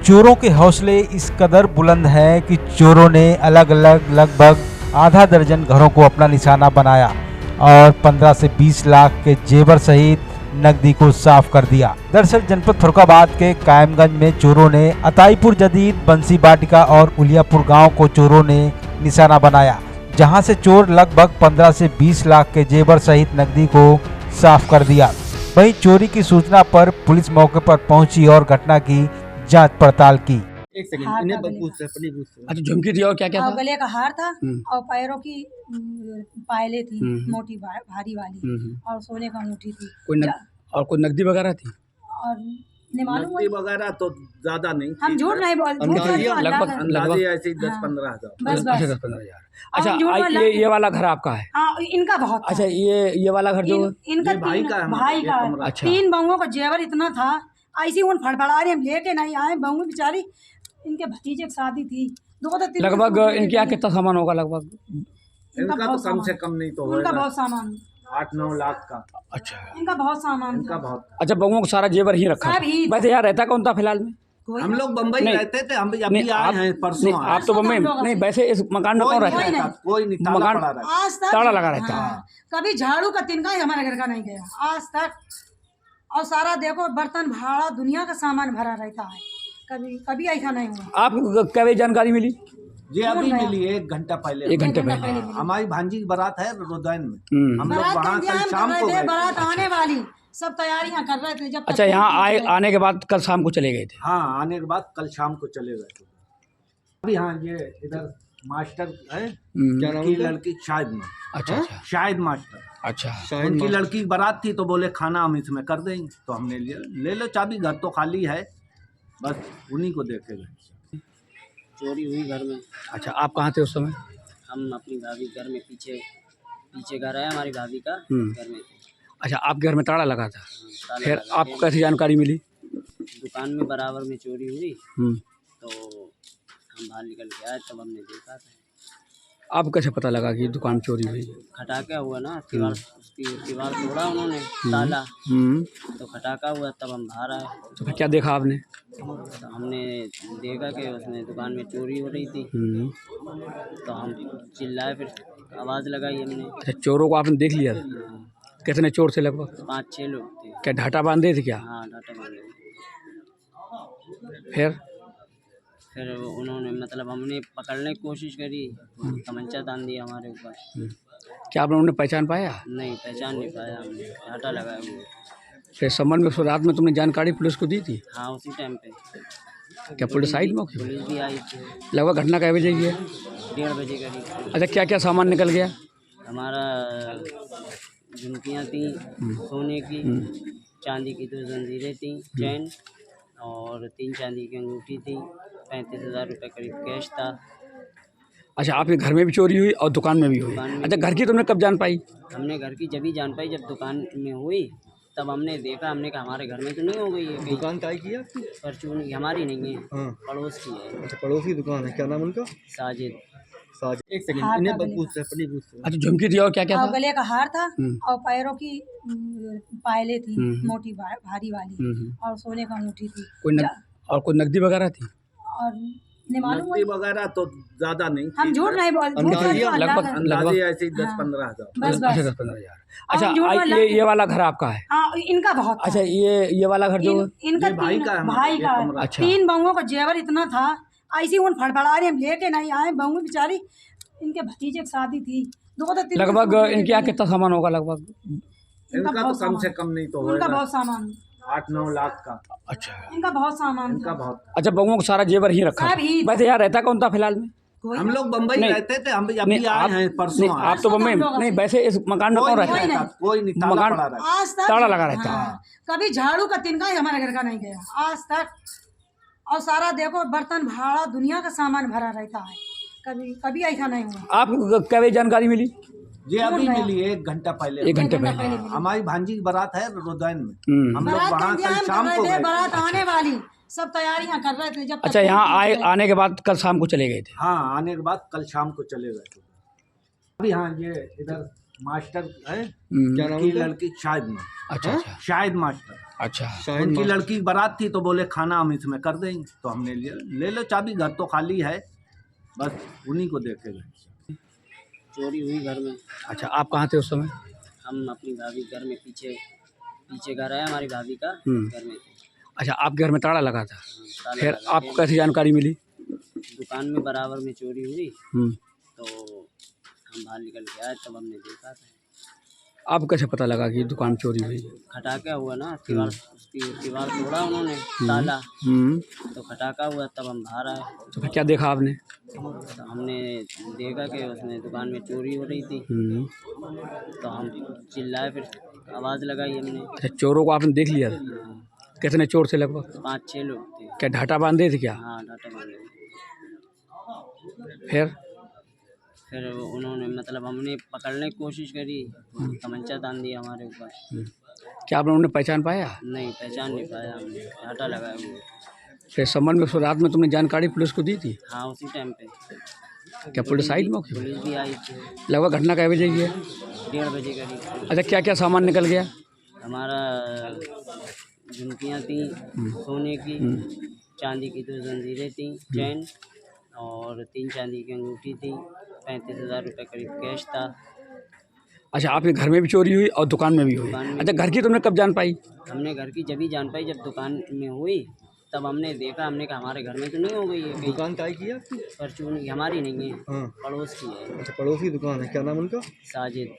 चोरों के हौसले इस कदर बुलंद हैं कि चोरों ने अलग अलग लगभग आधा दर्जन घरों को अपना निशाना बनाया और 15 से 20 लाख के जेवर सहित नकदी को साफ कर दिया। दरअसल जनपद फर्रुखाबाद के कायमगंज में चोरों ने अताईपुर जदीद, बंसी बाटिका और उलियापुर गांव को चोरों ने निशाना बनाया, जहां से चोर लगभग 15 से 20 लाख के जेवर सहित नकदी को साफ कर दिया। वहीं चोरी की सूचना पर पुलिस मौके पर पहुंची और घटना की जांच पड़ताल की। एक सेकंड हार इन्हें का गले पूछ रहे पूछ अच्छा, झुमकी थी और क्या क्या और था? गले का हार था हम्म। और पैरों की पायलें थी, हम्म। मोटी भारी वाली, और सोने का अंगूठी थी। और कोई नकदी वगैरह थी? और इन्हें मालूम नकदी है, वगैरह तो ज्यादा नहीं हम थी, झूठ नहीं बोल, झूठ नहीं अंदाजिया बोल, लगभग- अल्लाह का- अंदाजे ऐसे ही हाँ। 10-15 हजार। बस अच्छा, बस 10-15 हजार। अच्छा, हम झूठ बोल ये वाला घर आपका है? हाँ, इनका बहुत था। अच्छा, ये वाला घर जो इनका ये भाई का है हमारा, भाई ये का कमरा। अच्छा। 3 बहुओं का जेवर इतना था, ऐसी उन फड़फड़ा रही, हम लेके नहीं आए। बहू बेचारी, इनके भतीजे की शादी थी, 2-3 लगभग इनके यहाँ कितना सामान होगा लगभग? इनका तो बहुत कम से सामान। कम नहीं तो उनका होगा बहुत सामान, 8-9 लाख का। अच्छा, इनका बहुत सामान इनका था। बहुत। अच्छा, बहूओं को सारा जेवर ही रखा सब था। ही था। वैसे यहाँ रहता कौन था फिलहाल में? कोई हम लोग बम्बई नहीं। रहते थे, हम नहीं, अभी आए हैं परसों नहीं, आए। आप तो बम्बई हम लोग नहीं, आए। वैसे इस मकान में कौन रहता कोई है? नहीं। कोई नहीं, ताला मकान- पड़ा रहता। आज तक ताला लगा रहता है। हाँ, कभी झाड़ू का तिनका ही हमारे घर का नहीं गया आज तक। और सारा देखो बर्तन भाड़ा दुनिया का सामान भरा रहता है, कभी कभी ऐसा नहीं हुआ। आपको क्या बजे जानकारी मिली? ये अभी मिली 1 घंटा पहले। 1 घंटे पहले। पहले हाँ, हमारी भांजी की बारात है रुदैन में। हम्म। हम लोग बारात वहाँ का कल इंतजाम शाम कर को रहे थे, गए। बारात आने वाली, सब तैयारियां कर रहे थे। जब तक अच्छा, यहाँ पहुंच गए। आने के बाद कल शाम को चले गए थे? हाँ, आने के बाद कल शाम को चले गए थे। अभी हाँ, ये इधर मास्टर है, क्या उनकी लड़की शायद में। अच्छा, अच्छा, शायद मास्टर, अच्छा। उनकी लड़की की बारात थी तो बोले खाना हम इसमें कर देंगे, तो हमने लिया, ले लो चाबी, घर तो खाली है, बस उन्हीं को देखेगा। चोरी हुई घर में। अच्छा, आप कहाँ थे उस समय? हम अपनी भाभी घर में पीछे घर है हमारी भाभी का, हम्म। घर में थे। अच्छा, आपके घर में ताला लगा था? ताला फिर लगा आपको के कैसी जानकारी मिली? दुकान में बराबर में चोरी हुई, हम्म। तो हम बाहर निकल के आए, तब हमने देखा था। आपको कैसे पता लगा कि दुकान चोरी हुई? खटाका हुआ ना, दीवार उसकी दीवार तोड़ा उन्होंने, ताला, तो खटाका हुआ, तब हम बाहर आए। तो फिर क्या देखा आपने? तो हमने देखा कि उसमें दुकान में चोरी हो रही थी, तो हम चिल्लाए, फिर आवाज़ लगाई हमने। अच्छा, चोरों को आपने देख लिया था? कितने चोर थे लगभग? 5-6 लोग थे। क्या ढाटा बांधे थे क्या? हाँ, डाटा मांगे। फिर उन्होंने मतलब हमने पकड़ने की कोशिश करी, तमंचा तान दिया हमारे ऊपर। क्या आपने उन्हें पहचान पाया? नहीं, पहचान नहीं पाया हमने, डाटा लगाया हुआ। फिर संबंध में उस रात में तुमने जानकारी पुलिस को दी थी? हाँ, उसी टाइम पे क्या पुलिस आई थी मौके पे? पुलिस भी आई थी, लगभग घटना कै बजे की है? 1:30 बजे करीब। अच्छा, क्या क्या सामान निकल गया? हमारा झुमकियाँ थी सोने की, चांदी की 2 जंजीरें थी, चैन, और 3 चांदी की अंगूठी थी, 35,000 रुपये करीब कैश था। अच्छा, आपके घर में भी चोरी हुई और दुकान में भी हुई? दुकान में अच्छा, घर की तुमने कब जान पाई? हमने घर की जब ही जान पाई, जब दुकान में हुई, तब हमने देखा, हमने कहा हमारे घर में तो नहीं हो गई है। दुकान का की आपकी? परचून की हमारी नहीं है, हाँ। पड़ोस की है, अच्छा, पड़ोसी दुकान है, क्या नाम उनका? साजिद। एक सेकंड हार इन्हें का गले पूछ रहे पूछ रहे। अच्छा, झुमकी थी और क्या क्या और था? गले का हार था हम्म। और पैरों की पायलें थी, हम्म। मोटी भारी वाली, और सोने का अंगूठी थी। और कोई नकदी वगैरह थी? और इन्हें मालूम नकदी है, वगैरह तो ज्यादा नहीं हम थी, झूठ नहीं बोल, झूठ नहीं बोल, अल्लाह लगभग- का- अंदाजे ऐसे ही हाँ। 10-15 हजार। बस अच्छा, बस 10-15 हजार। अच्छा, झूठ बोल, ये वाला घर आपका है? हाँ, इनका बहुत था। अच्छा, ये वाला घर जो इनका ये भाई का है हमारा, भाई ये का कमरा। अच्छा। 3 बहुओं का जेवर इतना था, ऐसी उन फड़फड़ा रही, हम लेके नहीं आए। बहू बेचारी, इनके भतीजे की शादी थी, 2-3 लगभग इनके यहाँ कितना सामान होगा लगभग? इनका तो बहुत कम से सामान। कम नहीं तो उनका होगा बहुत सामान, 8-9 लाख का। अच्छा, इनका बहुत सामान इनका था। बहुत। अच्छा, बहूओं को सारा जेवर ही रखा सब ही था। वैसे यहाँ रहता कौन था फिलहाल में? कोई हम लोग बम्बई नहीं। रहते थे, हम अभी नहीं, आए हैं परसों नहीं, आए। आप तो बम्बई हम लोग नहीं, वैसे इस मकान में कोई कौन नहीं रहता है? रहता, कोई नहीं, ताला मकान- पड़ा रहता। आज तक ताला लगा रहता है। हाँ, कभी झाड़ू का तिनका ही हमारे घर का नहीं गया आज तक। और सारा देखो बर्तन भाड़ा दुनिया का सामान भरा रहता है, कभी कभी ऐसा नहीं हुआ। आपको क्या बजे जानकारी मिली? ये अभी मिली 1 घंटा पहले। 1 घंटे पहले। हमारी भांजी की बारात है रुदैन में। हम लोग बारात का वहाँ कल इंतजाम शाम कर को रहे थे, गए। बारात आने वाली, सब तैयारियां कर रहे थे। जब तक अच्छा, यहाँ पहुंच गए। आने के बाद कल शाम को चले गए थे? हाँ, आने के बाद कल शाम को चले गए थे। अभी हाँ, ये इधर मास्टर है क्या नाम की उनका? लड़की शायद में, अच्छा अच्छा शायद मास्टर। अच्छा। शायद उनकी मास्टर। लड़की की बारात थी तो बोले खाना हम इसमें कर देंगे, तो हमने लिया। ले लो चाबी, घर तो खाली है, बस उन्हीं को देखे गए। चोरी हुई घर में। अच्छा, आप कहाँ थे उस समय? हम अपनी भाभी घर में पीछे पीछे घर है हमारी भाभी का, हम्म। घर में थे। अच्छा, आपके घर में ताला लगा था, ताला फिर लगा आपको के कैसी जानकारी मिली? दुकान में बराबर में चोरी हुई हम्म। तो हम बाहर निकल के आए, तब हमने देखा था। आपको कैसे पता लगा कि दुकान चोरी हुई? खटाका हुआ ना, दीवार उसकी दीवार तोड़ा उन्होंने, ताला, हम्म। तो खटाका हुआ, तब हम बाहर आए। तो फिर क्या देखा आपने? तो हमने देखा कि उसमें दुकान में चोरी हो रही थी, हम्म। तो हम चिल्लाए, फिर आवाज़ लगाई हमने। अच्छा, चोरों को आपने देख लिया? कितने चोर थे लगभग? 5-6 लोग थे। क्या ढाटा बांधे थे क्या? हाँ, डाटा बांधे। फिर उन्होंने मतलब हमने पकड़ने की कोशिश करी, तमंचा तान दिया हमारे ऊपर। क्या आपने उन्हें पहचान पाया? नहीं, पहचान नहीं पाया हमने, डाटा लगाया हुआ। फिर संबंध में उस रात में तुमने जानकारी पुलिस को दी थी? हाँ, उसी टाइम पे क्या पुलिस आई थी मौके पे? पुलिस भी आई थी। लगभग घटना कै बजे की है? 1:30 बजे करीब। अच्छा, क्या क्या सामान निकल गया? हमारा झुमकियाँ थी सोने की, चांदी की 2 जंजीरें थी, चैन, और 3 चांदी की अंगूठी थी, 35,000 रुपये करीब कैश था। अच्छा, आपके घर में भी चोरी हुई और दुकान में भी हुई? दुकान में अच्छा, घर की तुमने कब जान पाई? हमने घर की जब ही जान पाई जब दुकान में हुई, तब हमने देखा, हमने कहा हमारे घर में तो नहीं हो गई है कहीं। दुकान काय की है आपकी? परचून की हमारी नहीं है, हाँ। पड़ोस की है। अच्छा, पड़ोसी दुकान है, क्या नाम उनका? साजिद।